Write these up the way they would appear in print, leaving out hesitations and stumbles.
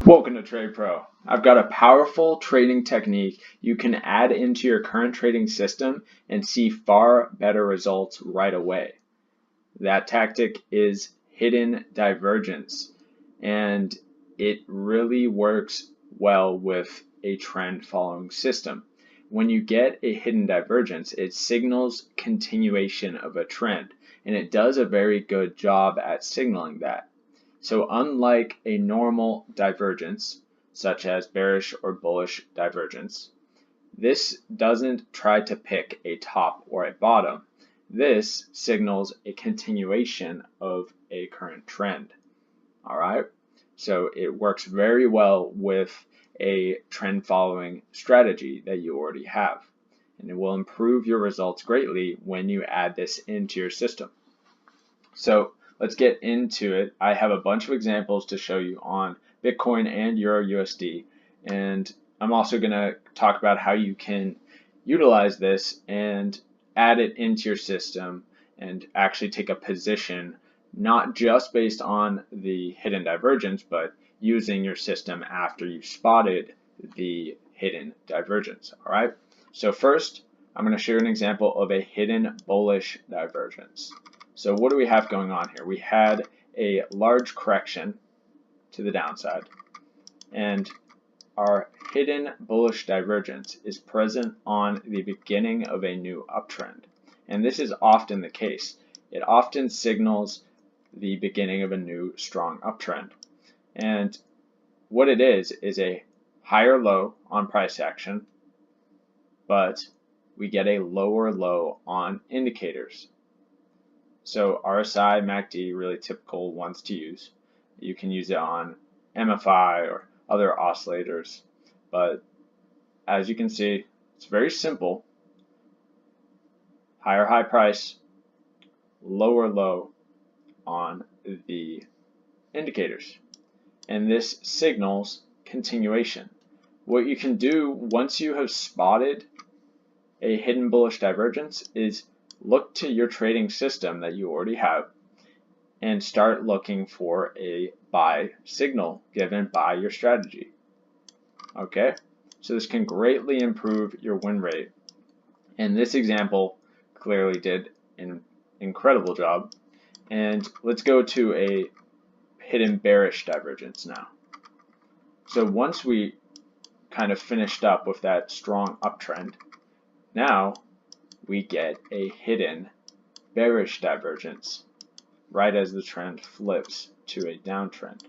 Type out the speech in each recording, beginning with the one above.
Welcome to Trade Pro. I've got a powerful trading technique you can add into your current trading system and see far better results right away. That tactic is hidden divergence, and it really works well with a trend following system. When you get a hidden divergence, it signals continuation of a trend, and it does a very good job at signaling that. So unlike a normal divergence, such as bearish or bullish divergence, this doesn't try to pick a top or a bottom. This signals a continuation of a current trend. All right, so it works very well with a trend following strategy that you already have, and it will improve your results greatly when you add this into your system. So let's get into it. I have a bunch of examples to show you on Bitcoin and Euro USD, and I'm also going to talk about how you can utilize this and add it into your system and actually take a position, not just based on the hidden divergence, but using your system after you spotted the hidden divergence. All right, so first I'm going to show you an example of a hidden bullish divergence. So what do we have going on here? We had a large correction to the downside, and our hidden bullish divergence is present on the beginning of a new uptrend. And this is often the case. It often signals the beginning of a new strong uptrend. And what it is a higher low on price action, but we get a lower low on indicators. So RSI, MACD, really typical ones to use. You can use it on MFI or other oscillators, but as you can see, it's very simple. Higher high price, lower low on the indicators. And this signals continuation. What you can do once you have spotted a hidden bullish divergence is look to your trading system that you already have and start looking for a buy signal given by your strategy. Okay, so this can greatly improve your win rate. And this example clearly did an incredible job. And let's go to a hidden bearish divergence now. So once we kind of finished up with that strong uptrend, now we get a hidden bearish divergence right as the trend flips to a downtrend.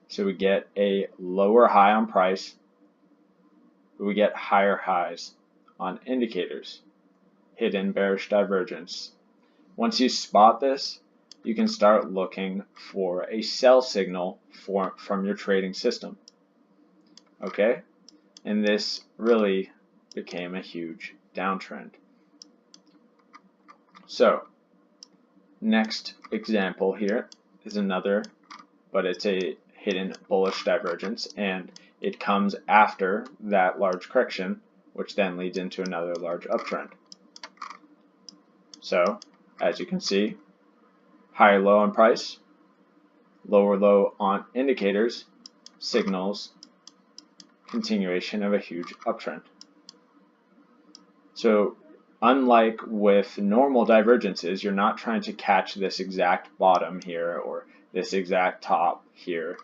So we get a lower high on price, but we get higher highs on indicators. Hidden bearish divergence. Once you spot this, you can start looking for a sell signal from your trading system. Okay, and this really became a huge downtrend. So next example here is another, but it's a hidden bullish divergence, and it comes after that large correction, which then leads into another large uptrend. So as you can see, higher low on price, lower low on indicators signals continuation of a huge uptrend. So unlike with normal divergences, you're not trying to catch this exact bottom here or this exact top here.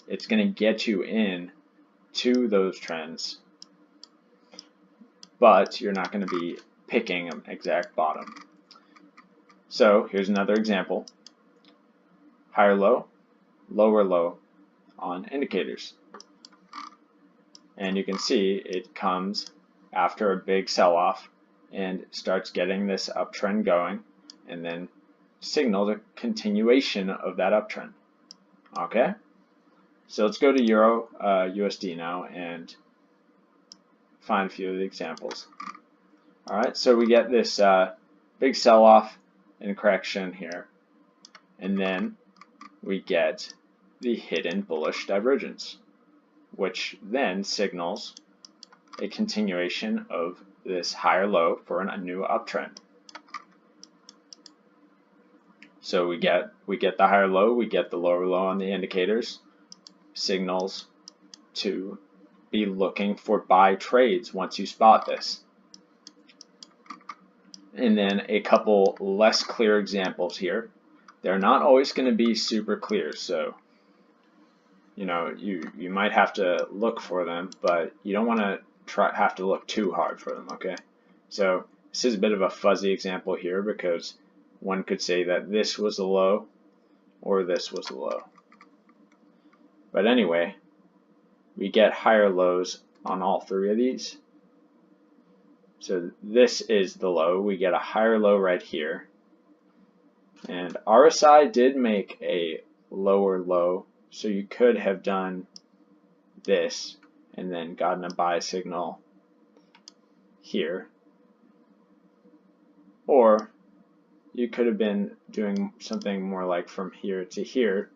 It's going to get you in to those trends, but you're not going to be picking an exact bottom. So here's another example. Higher low, lower low on indicators. And you can see it comes after a big sell-off and starts getting this uptrend going, and then signals a continuation of that uptrend. Okay, so let's go to Euro USD now and find a few of the examples. All right, so we get this big sell-off and correction here, and then we get the hidden bullish divergence, which then signals a continuation of this higher low for a new uptrend. So we get the higher low, we get the lower low on the indicators, signals to be looking for buy trades once you spot this. And then a couple less clear examples here. They're not always going to be super clear, so you might have to look for them, but you don't want to have to look too hard for them, okay? So this is a bit of a fuzzy example here because one could say that this was a low or this was a low. But anyway, we get higher lows on all three of these. So this is the low. We get a higher low right here. And RSI did make a lower low, so you could have done this and then gotten a buy signal here. Or you could have been doing something more like from here to here.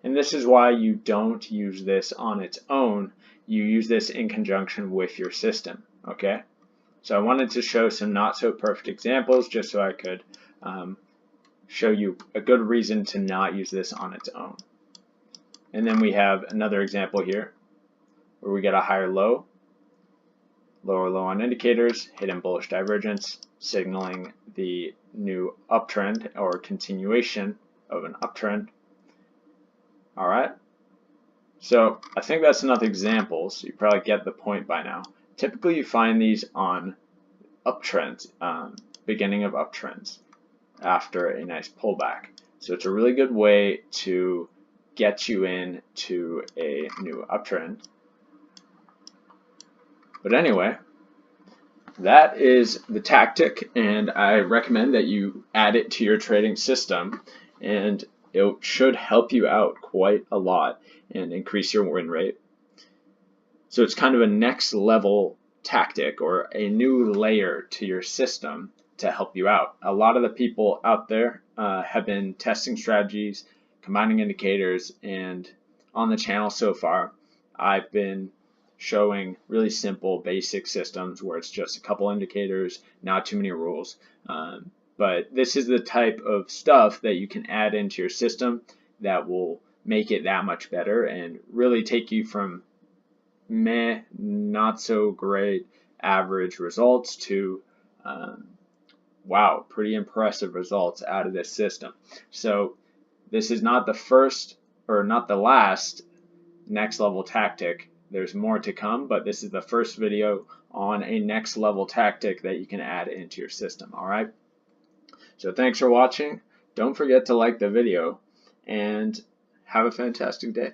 And this is why you don't use this on its own. You use this in conjunction with your system, okay? So I wanted to show some not so perfect examples just so I could show you a good reason to not use this on its own. And then we have another example here where we get a higher low, lower low on indicators, hidden bullish divergence, signaling the new uptrend or continuation of an uptrend. All right. So I think that's enough examples. You probably get the point by now. Typically you find these on uptrends, beginning of uptrends after a nice pullback. So it's a really good way to get you into a new uptrend. But anyway, that is the tactic, and I recommend that you add it to your trading system, and it should help you out quite a lot and increase your win rate. So it's kind of a next level tactic or a new layer to your system to help you out. A lot of the people out there have been testing strategies, combining indicators, and on the channel so far, I've been showing really simple basic systems where it's just a couple indicators, not too many rules. But this is the type of stuff that you can add into your system that will make it that much better and really take you from meh, not so great, average results to wow, pretty impressive results out of this system. So this is not the first or not the last next level tactic. There's more to come, but this is the first video on a next level tactic that you can add into your system. All right. So thanks for watching. Don't forget to like the video and have a fantastic day.